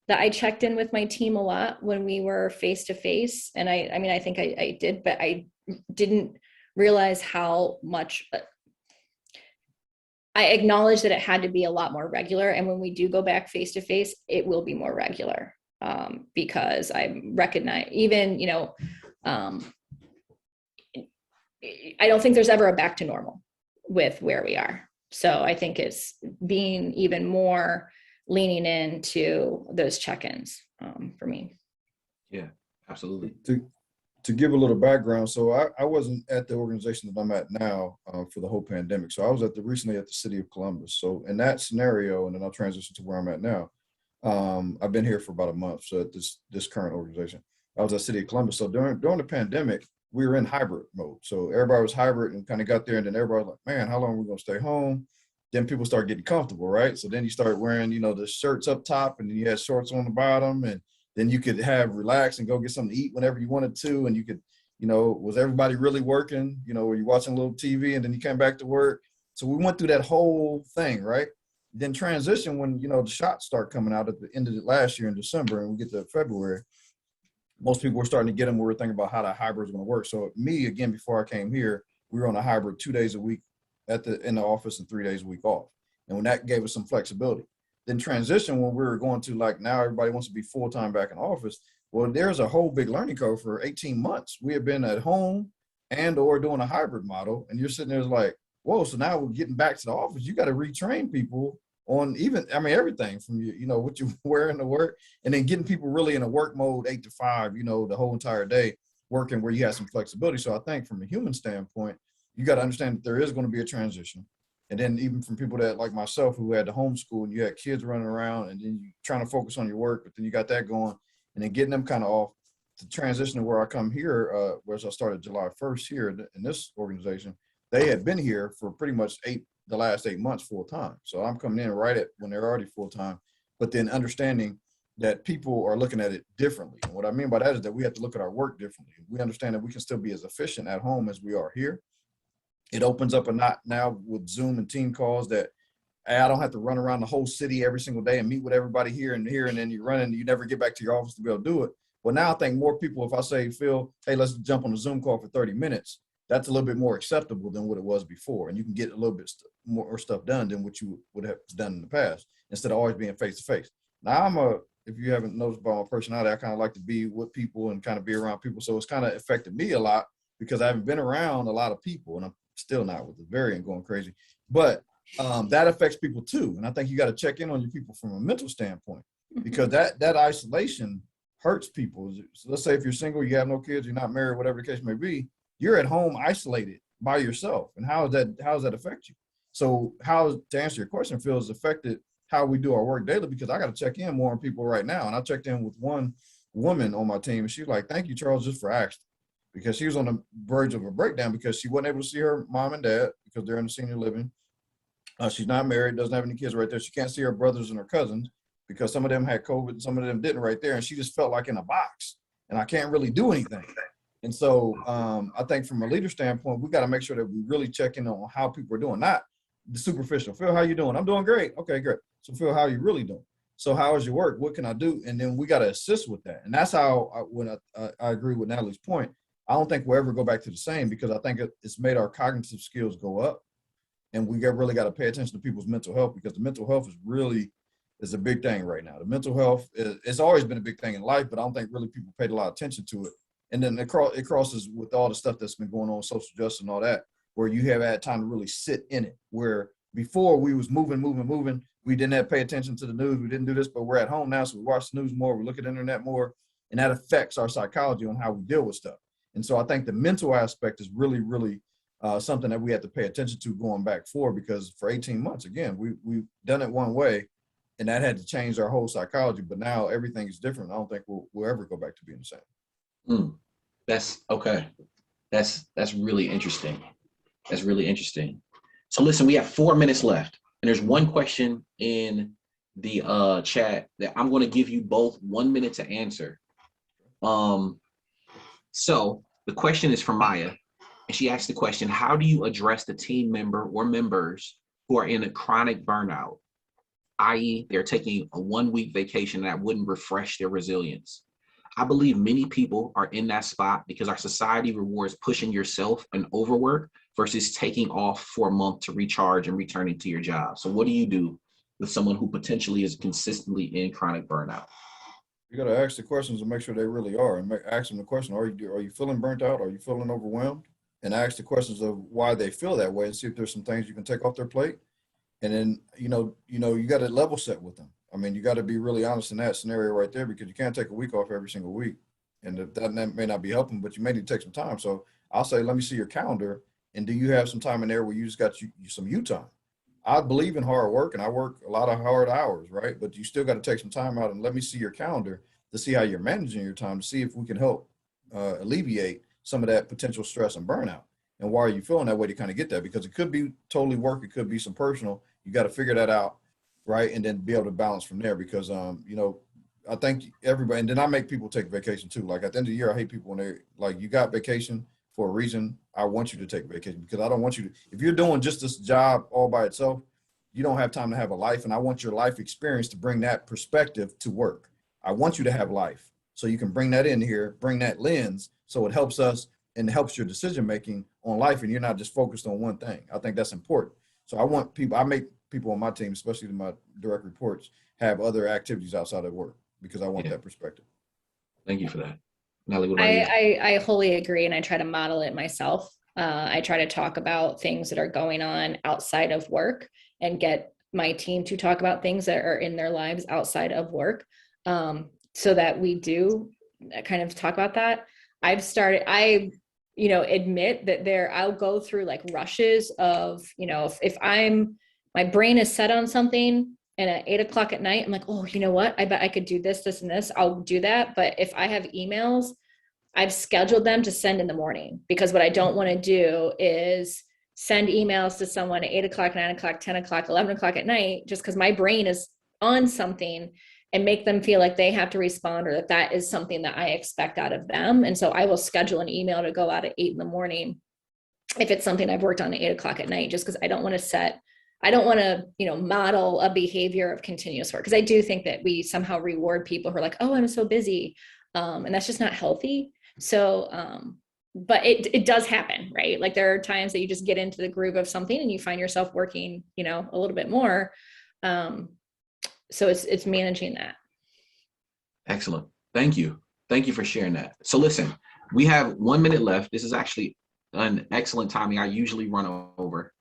that I checked in with my team a lot when we were face to face. And I think I did, but I didn't realize how much. I acknowledge that it had to be a lot more regular. And when we do go back face to face, it will be more regular because I recognize even, I don't think there's ever a back to normal with where we are. So I think it's being even more leaning into those check-ins for me. Yeah, absolutely. To give a little background, so I wasn't at the organization that I'm at now for the whole pandemic. So I was recently at the city of Columbus. So in that scenario, and then I'll transition to where I'm at now. I've been here for about a month. So at this current organization, I was at city of Columbus. So during the pandemic, we were in hybrid mode. So everybody was hybrid and kind of got there, and then everybody was like, man, how long are we gonna stay home? Then people start getting comfortable, right? So then you start wearing, the shirts up top, and then you had shorts on the bottom, and then you could have relax and go get something to eat whenever you wanted to. And you could, was everybody really working? Were you watching a little TV and then you came back to work? So we went through that whole thing, right? Then transition when, the shots start coming out at the end of last year in December and we get to February. Most people were starting to get them. We were thinking about how that hybrid is going to work. So me, again, before I came here, we were on a hybrid 2 days a week in the office and 3 days a week off. And when that gave us some flexibility. Then transition when we were going to now everybody wants to be full-time back in office. Well, there's a whole big learning curve for 18 months. We have been at home and or doing a hybrid model. And you're sitting there like, whoa, so now we're getting back to the office. You got to retrain people on everything from what you're wearing to work and then getting people really in a work mode 8 to 5, the whole entire day working where you have some flexibility. So I think from a human standpoint, you got to understand that there is going to be a transition. And then even from people that like myself who had to homeschool and you had kids running around and then you trying to focus on your work, but then you got that going and then getting them kind of off to transition to where I come here, whereas I started July 1st here in this organization, they had been here for pretty much the last 8 months full time. So I'm coming in right at when they're already full time, but then understanding that people are looking at it differently. And what I mean by that is that we have to look at our work differently. We understand that we can still be as efficient at home as we are here. It opens up a lot now with Zoom and team calls that I don't have to run around the whole city every single day and meet with everybody here, and then you run and you never get back to your office to be able to do it. Well, now I think more people, if I say, Phil, hey, let's jump on a Zoom call for 30 minutes, that's a little bit more acceptable than what it was before. And you can get a little bit more stuff done than what you would have done in the past instead of always being face to face. Now if you haven't noticed by my personality, I kind of like to be with people and kind of be around people. So it's kind of affected me a lot because I haven't been around a lot of people and I'm still not with the variant going crazy, but that affects people too. And I think you got to check in on your people from a mental standpoint because that isolation hurts people. So let's say if you're single, you have no kids, you're not married, whatever the case may be, you're at home isolated by yourself. And how does that affect you? So how, to answer your question, Phil, has affected how we do our work daily, because I got to check in more on people right now. And I checked in with one woman on my team, and she's like, thank you, Charles, just for asking, because she was on the verge of a breakdown because she wasn't able to see her mom and dad because they're in the senior living. She's not married, doesn't have any kids right there. She can't see her brothers and her cousins because some of them had COVID and some of them didn't right there. And she just felt like in a box, and I can't really do anything. And so I think from a leader standpoint, we got to make sure that we really check in on how people are doing, not the superficial. Phil, how you doing? I'm doing great. Okay, great. So Phil, how are you really doing? So how is your work? What can I do? And then we got to assist with that. And that's how, when I agree with Natalie's point, I don't think we'll ever go back to the same, because I think it's made our cognitive skills go up. And we really got to pay attention to people's mental health, because the mental health is a big thing right now. The mental health it's always been a big thing in life, but I don't think really people paid a lot of attention to it. And then it crosses with all the stuff that's been going on, social justice and all that, where you have had time to really sit in it. Where before we was moving, we didn't have to pay attention to the news, we didn't do this, but we're at home now, so we watch the news more, we look at the internet more, and that affects our psychology on how we deal with stuff. And so I think the mental aspect is really, really something that we have to pay attention to going back forward, because for 18 months, again, we've done it one way, and that had to change our whole psychology. But now everything is different. I don't think we'll ever go back to being the same. That's okay. That's really interesting. That's really interesting. So listen, we have 4 minutes left, and there's one question in the chat that I'm going to give you both 1 minute to answer. So the question is from Maya, and she asked the question: how do you address the team member or members who are in a chronic burnout, i.e. they're taking a 1-week vacation that wouldn't refresh their resilience? I believe many people are in that spot because our society rewards pushing yourself and overwork versus taking off for a month to recharge and returning to your job. So what do you do with someone who potentially is consistently in chronic burnout? You got to ask the questions and make sure they really are, and ask them the question: are you feeling burnt out? Are you feeling overwhelmed? And ask the questions of why they feel that way, and see if there's some things you can take off their plate. And then, you got to level set with them. I mean, you got to be really honest in that scenario right there, because you can't take a week off every single week. And that may not be helping, but you may need to take some time. So I'll say, let me see your calendar. And do you have some time in there where you just got some you time? I believe in hard work, and I work a lot of hard hours, right? But you still got to take some time out and let me see your calendar to see how you're managing your time, to see if we can help alleviate some of that potential stress and burnout. And why are you feeling that way, to kind of get that? Because it could be totally work, it could be some personal. You got to figure that out, right? And then be able to balance from there, because I think everybody, and then I make people take vacation too. Like at the end of the year, I hate people when they like, you got vacation for a reason. I want you to take vacation, because I don't want you to, if you're doing just this job all by itself, you don't have time to have a life. And I want your life experience to bring that perspective to work. I want you to have life, so you can bring that in here, bring that lens, so it helps us and helps your decision-making on life, and you're not just focused on one thing. I think that's important. So I make people on my team, especially my direct reports, have other activities outside of work, because I want that perspective. Thank you for that. Natalie, what about you? I wholly agree, and I try to model it myself. I try to talk about things that are going on outside of work and get my team to talk about things that are in their lives outside of work, so that we do kind of talk about that. I admit that I'll go through like rushes of, if my brain is set on something, and at 8 o'clock at night, I'm like, oh, you know what? I bet I could do this, this, and this. I'll do that. But if I have emails, I've scheduled them to send in the morning, because what I don't want to do is send emails to someone at 8 o'clock, 9 o'clock, 10 o'clock, 11 o'clock at night, just because my brain is on something, and make them feel like they have to respond, or that is something that I expect out of them. And so I will schedule an email to go out at 8 in the morning if it's something I've worked on at 8 o'clock at night, just because I don't want to model a behavior of continuous work. Because I do think that we somehow reward people who are like, oh, I'm so busy. And that's just not healthy. So, but it does happen, right? Like there are times that you just get into the groove of something and you find yourself working, a little bit more. So it's managing that. Excellent. Thank you. Thank you for sharing that. So listen, we have 1 minute left. This is actually an excellent timing. I usually run over.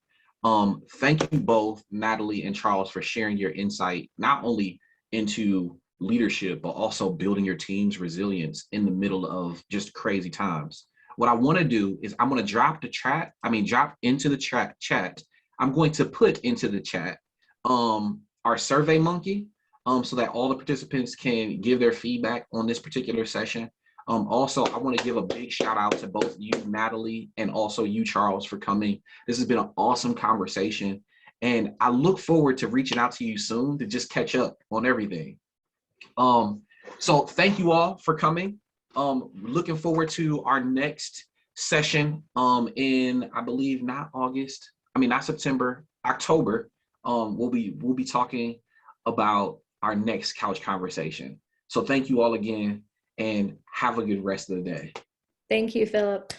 Thank you both, Natalie and Charles, for sharing your insight, not only into leadership, but also building your team's resilience in the middle of just crazy times. What I want to do is I'm going to drop into the chat. I'm going to put into the chat our Survey Monkey, so that all the participants can give their feedback on this particular session. Also, I want to give a big shout out to both you, Natalie, and also you, Charles, for coming. This has been an awesome conversation, and I look forward to reaching out to you soon to just catch up on everything. So thank you all for coming. Looking forward to our next session in, I believe, not September, October. We'll be talking about our next couch conversation. So thank you all again, and have a good rest of the day. Thank you, Philip.